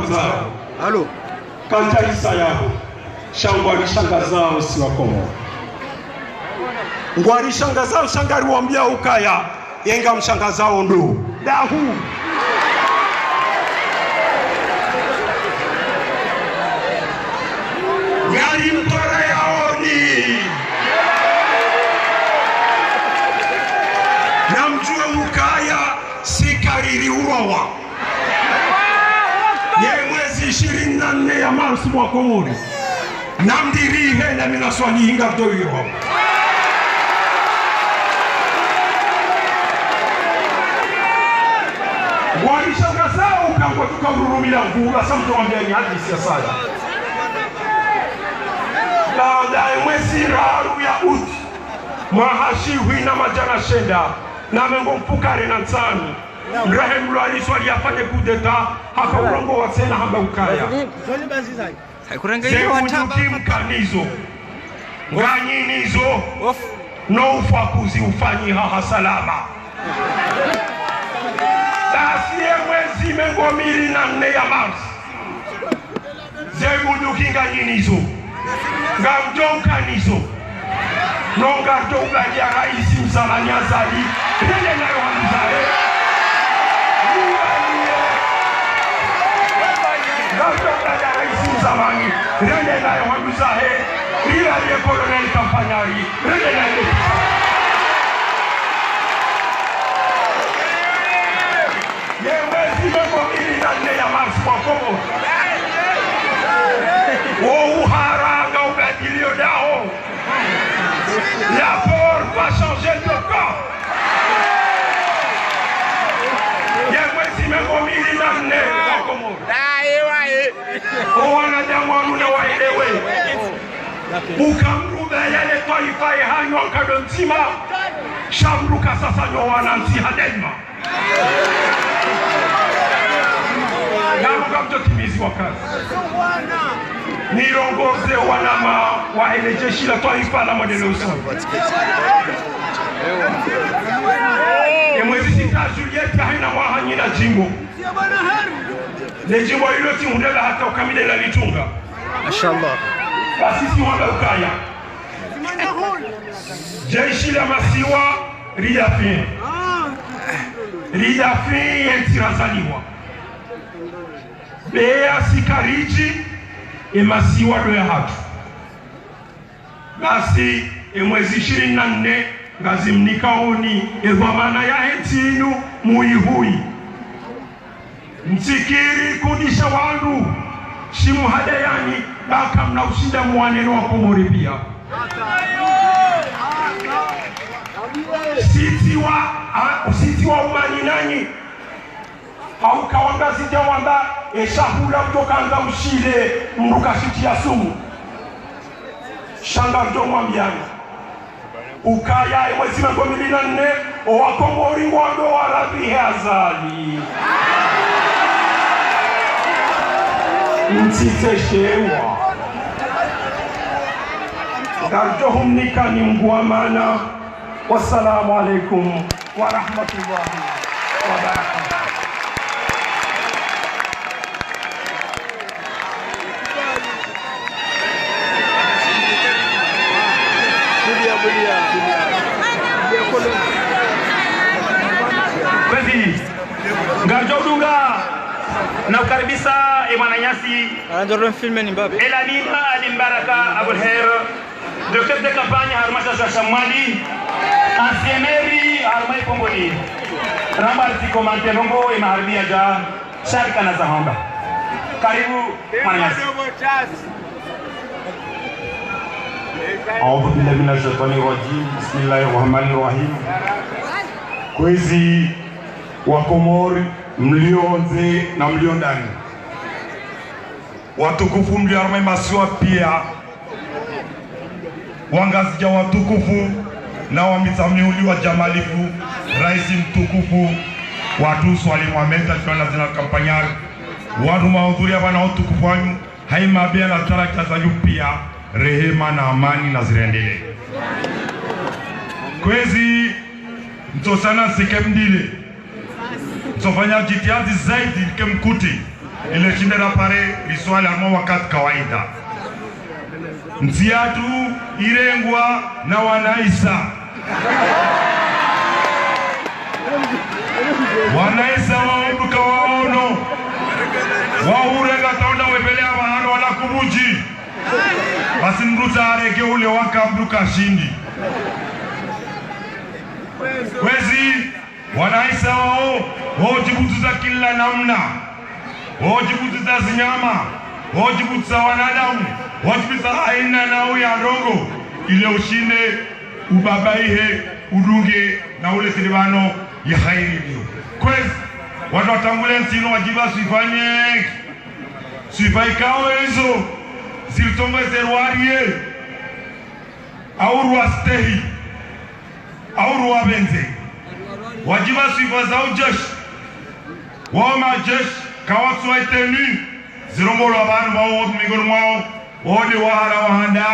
zao. Halo. Kantaisa yao. Shangwari shangazao si wakomo. Ngwari shangazao shangari wambia ukaya. Yenga mshangazao ndo. Dahu. Ngari mpora yaoni. Namjue ukaya sikariri uwawa. Ye mwezi 24 ya Marsi mwaka uri. Namdirihe na minaswali hinga doyo. Walishangazao ukangwa tukamrurumila ngula samto wambiani hadisi ya saya. Baada ya mwezi raru ya uti mahashiwi na majana shenda na mengo mpukare na nsani Ibrahim Lwaliswali afanye kudeta haka urongo wa tena hamba ukaya Zemuduki mkanizo Nganyinizo No ufakuzi ufanyi haha salama Lasiye mwezi mengo 24 ya Marsi Zemuduki nganyinizo Ngamjonkanizo Nongardo ugalia raisi msalani azali Rele na yohanzae Ngardo ugalia raisi msalani Rele na yohanzae Rila liye kolonel kampanyari Rele na yohanzae Yewezi mengo 24 ya Marsi kwa komo Uharanga ugadilio dao La porte va changer de camp. Yewezi mengo 24 kwa komo Wanadamu wanuna waelewe Ukamruba yale taifa ihanyo kado nzima Shamruka sasa nyo wanansi hadenma Namuka mtotimizi wa kazi Nirongoze wanama waele jeshi la taifa la modele usawa Mwezi sita Juliette haina wahanyi na jimbo Le jimbo ilo ti hundela hata ukamile la litunga Mashallah Kasisi wanda ukaya Jeshi la masiwa Ridafin Ridafin yentirazaliwa Bea sikariji Emasiwa do ya hatu Basi mwezi 24 Ngazimnika oni Evamana ya hentinu muihui Mtikiri kudisha wandu Shimu hadayani Baka mna ushinda mwaneno wa Komori pia Siti wa umani nani Hauka wanga sija wanda Eshahula mtoka anga ushile Mruka shiti ya sumu Shanga mto mwambiani Ukaya mwezi mengo 24 Owa Komori wando warabi hazali Mtiteshewa Garjohum nikani mguamana Wassalamu alaikum wa rahmatullahi wa barakatuh Basi Garjo Dunga na ukaribisa Mwananyasi anajaribu filme ni mbabe Elanima Alimbaraka Abulher directeur de campagne Harmasha Shamwali ancien maire Harmai Pongoli Ramba zikomante longo imaharibia ja sharika na zahamba karibu Mwananyasi A'udhu billahi minash shaitani rajim. Bismillahirrahmanirrahim. Kwezi wa Komori mlionze na mlio ndani. Watukufu mliarme masiwa pia. Wangazija watukufu na wamitamniuli wa jamalifu rais mtukufu watu swali Mohamed alifanya zina kampanyari. Watu mahudhuria wana utukufu wanyu haimabia na tarakta za pia. Rehema na amani na zirendele. Kwezi mtosana sikemdile. Mtofanya jitihadi zaidi kemkuti. ile shindana pare liswali ama wakati kawaida ntiatu irengwa na wanaisa wanaisa waunduka waono waurega taunda wepelea mahano wala kubuji basi mruta areke ule wakabduka shindi wezi wanaisa wao wajibutu za kila namna wajibutu za zinyama wajibutu za wanadamu wajibutu za aina nao ya rongo ile ushinde ubabaihe udunge na ule silibano ya khairi liyo kwezi watu watangule nsino wajiba suifanye suifaikawe hizo zilitongo ezeruarie au ruastehi au ruabenze wajiba suifa za ujeshi wao majeshi kawatsu waiteni zirongolo abantu wao migoro mwao wode wahara wahanda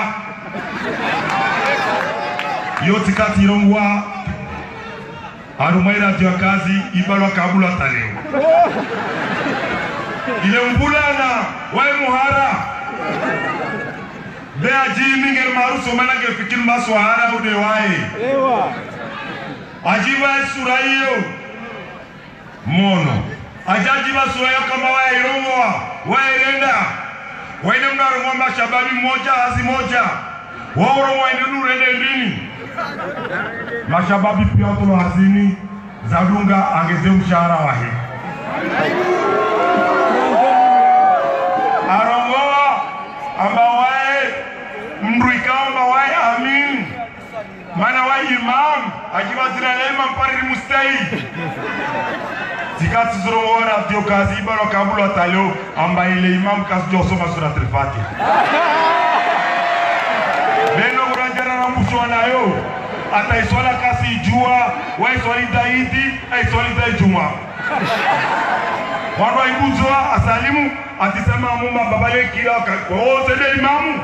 yote kati irongwa arumaira tia kazi ibalwa kabula taleo ile mbulana wae muhara bea jimi ngel maruso manage fikir maswahara ude wae ewa ajiba suraiyo mono ajajiba suraiyo kama wae irongwa wae renda wae mdaru mwamba shababi moja hazi moja waoro wae nuru rende ndini mashababi pia tulo hazini zadunga angeze mshahara wahe arongoa ambawae mruika ambawae amin mana wae imam ajiba zina lema mpariri mustahi zikati zurongoa ratio kazi ibalo kabulo ataleo amba ile imam kasi josoma suratul Fatiha beno uranjana na msho anayo ataiswala kasi jua waiswali daidi aiswali daijuma watu waibuzwa asalimu atisema mumba babale kila wote de imamu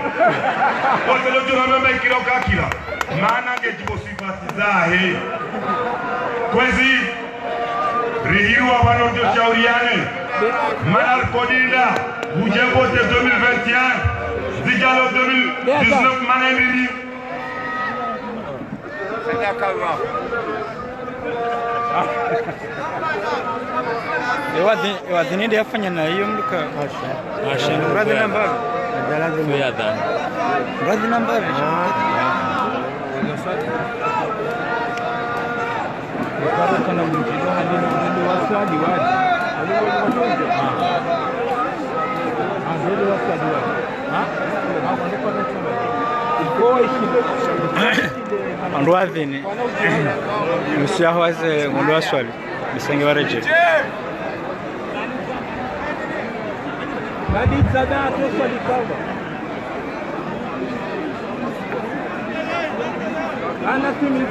wote lo jurame kila kakila maana ngejibo sifati zahe kwezi rihiru wabano ndio shauriane manar kodinda ujebote 2021 dijalo 2019 manenini Ewadhini ndio afanya na hiyo mluka Masha mradi namba lazima ya dhan mradi namba kwa kana mtindo hadi ndio wasadi wadi ndio wasadi wadi Andwavini Musiahoze ngolwa swali Misenge wareje Nadi tsada to swali kawa Ana tumi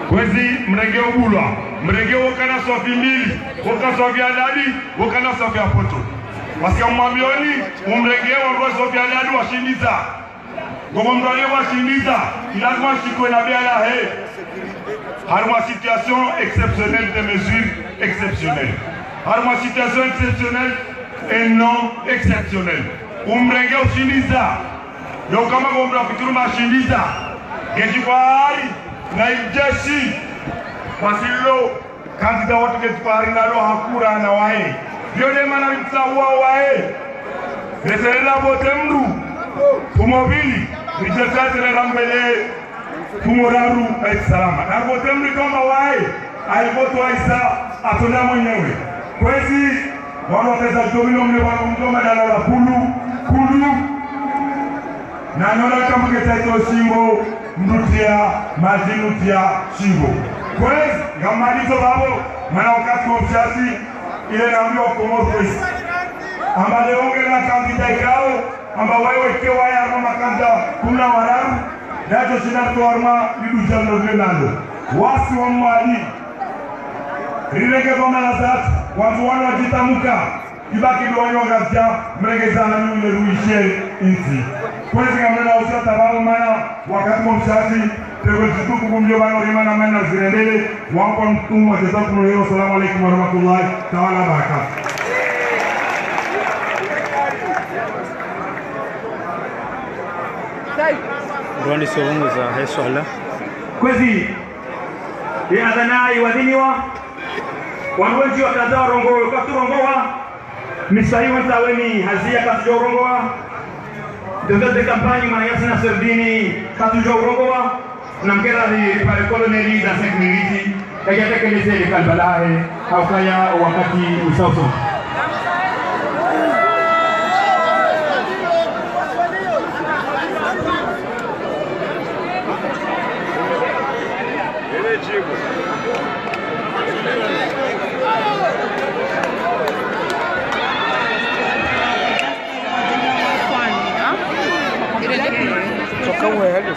kwezi mrenge ubulwa mrenge wokana sofi mbili woka sofi adadi wokana sofi apoto Masika mwambioni umrege wa sofi adadi washindiza Gomo mrege washindiza ilazima shikwe na bia la he Harma situation exceptionnelle de mesures exceptionnelles Harma situation exceptionnelle et non exceptionnelle Umrege ushindiza Yo kama gombra fikuru mashindiza Gejibari na ijeshi Wasilo Kandida watu gejibari na lo hakura na wae Yode mana mtsawa wae Reserela botemru Tumobili Nijesatere rambele Tumoraru salama Na botemru kama wae Aibotu waisa Atona mwenyewe Kwezi Wano wateza jomino mle wano mjoma dala la kulu Na nona kama ketaito shimbo Mnutia mazinutia shimbo Kwezi Gamalizo babo Mana wakati wa mshasi ile naambiwa Komorkwesi amba leonge na kandida ikao amba wewe kewa ya arma makanda kuna wararu dato sinarto arma lidu jamno venando wasi wa mwali rilege kama nazat watu wana wajitamuka ibaki duwanyo gazia mregezana nyule ruishe inti kwezi kamena usata babu mana wakati wa mshasi tego tukufu mlio bano rimana mana zirendele wako mtumu wa jazakumullahu assalamu alaykum wa rahmatullahi ta'ala wa barakatuh. Rwanda sowunguza hesola kwezi ya adhana iwadhiniwa wanwenji wa kadha warongowe katurongowa misaiwa taweni hazia katujorongowa Dr. Kampani Manayasi na Serdini katujorongowa na mkera di pale koloneli da security ya tekeleze kalbalahe haukaya wakati usauso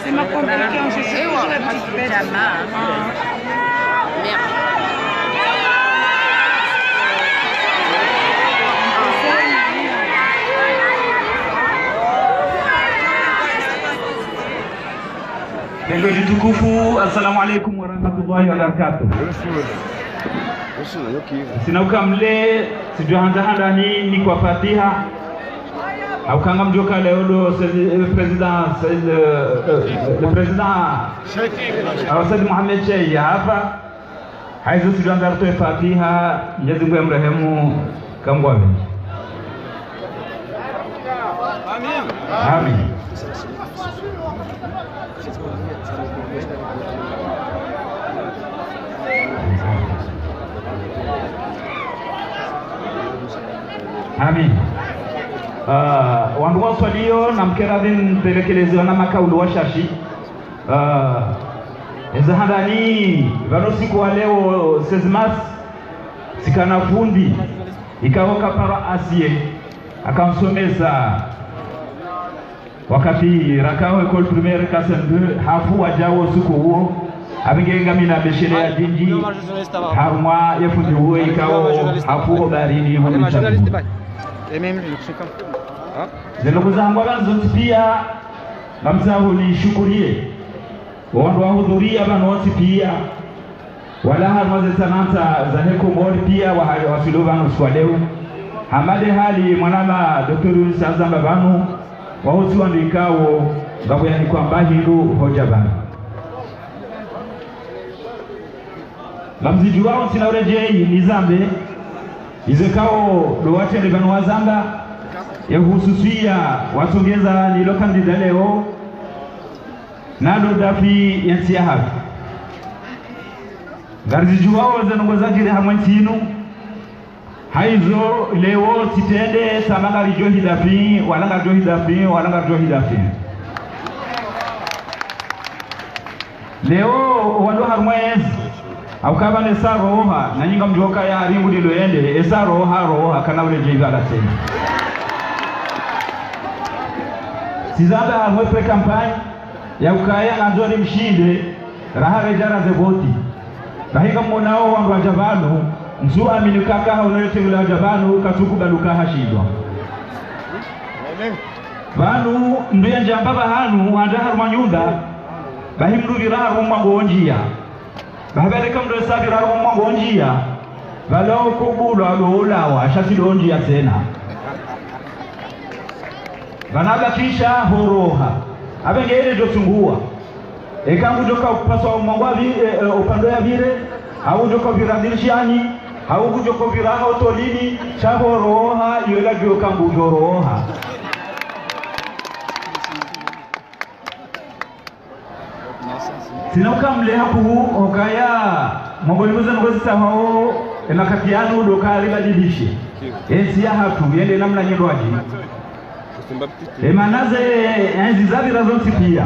C'est ma première qui a enchaîné la petite bête à main. Merde. Viongozi tukufu, assalamu alaikum warahmatullahi wabarakatuh. Sinauka mle sijohanda ni kwa Fatiha au kanga mjoka leo le président Said Mohamed Sheikh hapa haizo sijohanda kwa Fatiha Mwenyezi Mungu amrehemu kangwabe. Amin. Amin. Amin. Wandu waswalio na mkeradhin telekelezwa na makaulu wa shashi ezahandani vano siku wa leo sezmas sikana fundi ikawoka para asie akamsomeza wakati rakao ekol primaire kasendu hafu wajawo siku huo abingenga mina beshele ya jinji harumwa yefundi huo ikawo hafu barini huo Zelo zangu wanzo pia namsahu nishukurie wandu wahudhuria bano wote pia wala harmaze sananta za heko mori pia wasilo bano swaleo hamade hali mwanama Dr. Sazamba bano wahutu andikawo ngabo yani kwamba hindu hoja bano namziji wao sinaurejei nizambe izekao do watende bano wazamba ya hususia wasongeza nilo kandida leo nado dafi yansia hafi garziju wao zanongozajire hamwentinu haizo leo sitende samanga rijohi dafi walanga johi dafi walanga johi dafi leo wando harmwez au kama ne saroha na nyinga mjoka ya ringu diloende esaroha roha kana ule jiga la tena Sizaba hamwepe kampani ya ukaya na nzori mshinde raha rejara zeboti bahika mmonao wandu wa jabanu msu amini kaka haunoyote ule wa jabanu katuku baluka hashidwa banu nduya njambaba hanu wanda haruma nyunda bahimdu viraha rumwa ngonjia bahabeleka mdu esabi raha rumwa ngonjia balao kubulwa loolawa shasido onjia tena Vanaba kisha horoha abengere jotungua ekangu joka upaswa mwangwa upando ya vire au joka viradilishani au joka viraha otolini chahoroha yola joka ngujoroha sinauka mle hapu okaya mongolimuza ngozi tahao emakatiano dokali badilishe ensi ya hatu yende namna nyirwaji Emanaze enzi zabi razonsi pia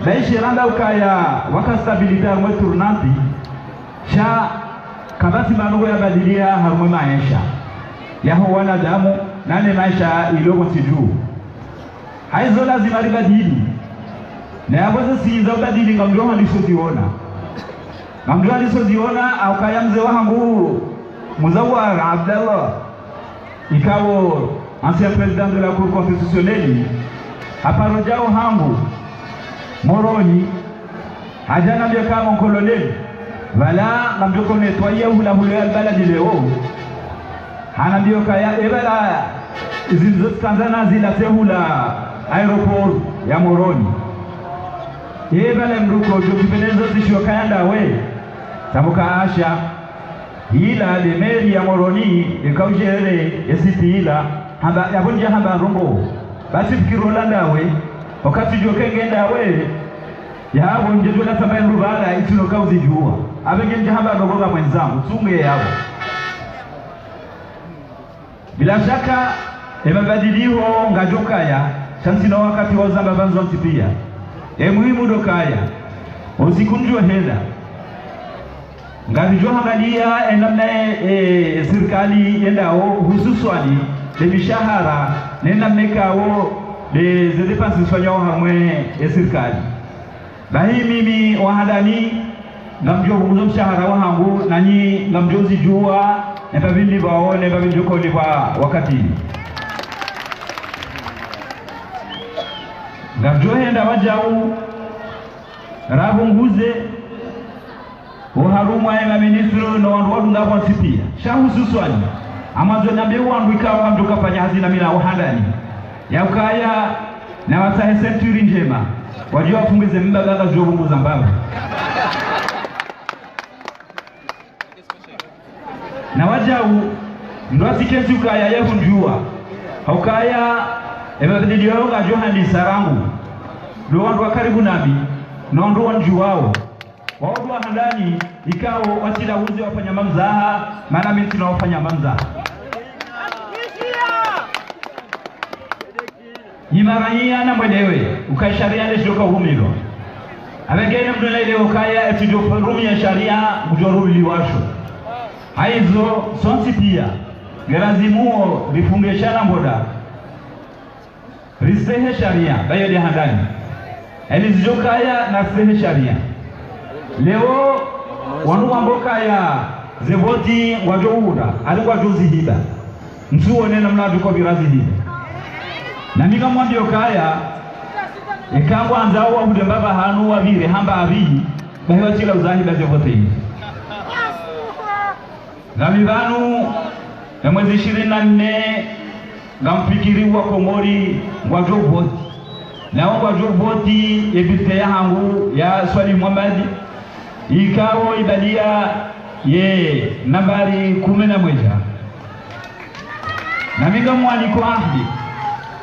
Daishi randa ukaya waka stabilita mwe turnanti Sha kabati manugo ya badilia harumwe maisha Yaho wanadamu nane maisha ilogo tijuu Haizo lazima ribadili Na yaboze siiza ubadili ngamjoha lisoziona Ngamjoha lisoziona au kaya mze wahangu Muzawar Abdallah Ikawo ancien président de la Cour constitutionnelle aparojao hangu moroni ajana mbio kama mkololeni wala ngamjoko netwaye hula hula albaladi leo hana mbio kaya ebala zinzo Tanzania zila tehula aeroport ya Moroni ebala mruko jokipenezo zisho kaya ndawe tamuka asha ila de meri ya Moroni ikaujere esiti ila hamba yabunja hamba rongo basi fikirola ndawe wakati jokenge ndawe ya hapo njejo na tambaye rubala itino kauzi jua abenge hamba ndogoga mwenzangu tunge yao bila shaka mabadiliko ngajokaya chansina wakati wa zamba banzo ntipia muhimu dokaya usikunjwa hela ngabijwa hangalia namna serikali yendao hususwani de mishahara nenda mekao de dépenses fanyao hamwe serikali bahi mimi wahadani ngamjo bunzo mshahara wangu nanyi ngamjozi jua nebabindi baone babinjoko liba wakati ngamjo henda wajau rabunguze uharuma ya ministro no wandu ngabo nsipia shahususwani amazo nyambe wandu ikawa mtu kafanya hazina mila wahandani ya ukaya na wasahe century njema wajua wafungize mbagaga zobunguza mbaba na wajau ndo asikensi ukaya yehu njua ukaya ebadili yao ngajo handi sarangu ndo wandu wakaribu nami na wandu wanjuwao wao handani ikao wasila uzi wafanya mamzaha maana mimi tunawafanya mamzaha yimarania na mwenewe ukaisharia neshoka humilo abengene mdela ile ukaya etujo rumi ya sharia mjoruli washo haizo sonsi pia gerazimuo rifungeshana mboda risehe sharia bayo de handani elizijokaya na sehe sharia leo wanu wamboka ya zevoti wajouda alikuwa jozi hiba msuone namna duko birazi hiba na nika mwambio kaya ikangwa anzao wa hudembaba hanu wa vire hamba abii bahiwa chila uzahiba zevote hivi gamivanu ya mwezi 24 gamfikiriwa komori wajovoti na wajovoti yebite ya hangu ya swali Muhammadi ikawo ibalia ye nambari 11 na minga mwaliko ahdi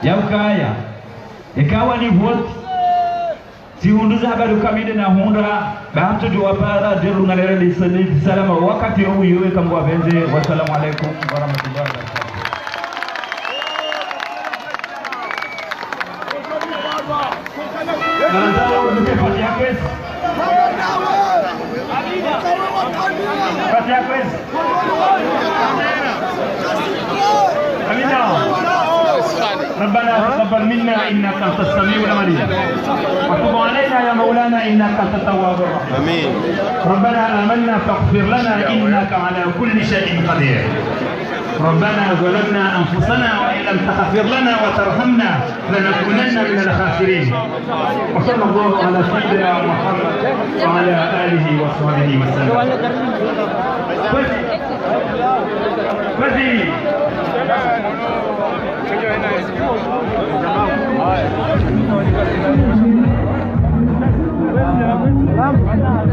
ya ukaya ikawa ni vote si hunduza habari kamide na hunda bahamtu juwapara diru ngalera lisani salama wakati huu yuwe kambwa benze wassalamu alaikum warahmatullahi wabarakatuh Nanzao mtefati ya kwezi Fati ya kwezi Amina ربنا تقبل منا انك انت السميع العليم وتب علينا يا مولانا انك انت التواب الرحيم امين ربنا آمنا فاغفر لنا انك على كل شيء قدير ربنا ظلمنا انفسنا وان لم تغفر لنا وترحمنا لنكونن من الخاسرين وصلى الله على سيدنا محمد وعلى اله وصحبه وسلم Vamos.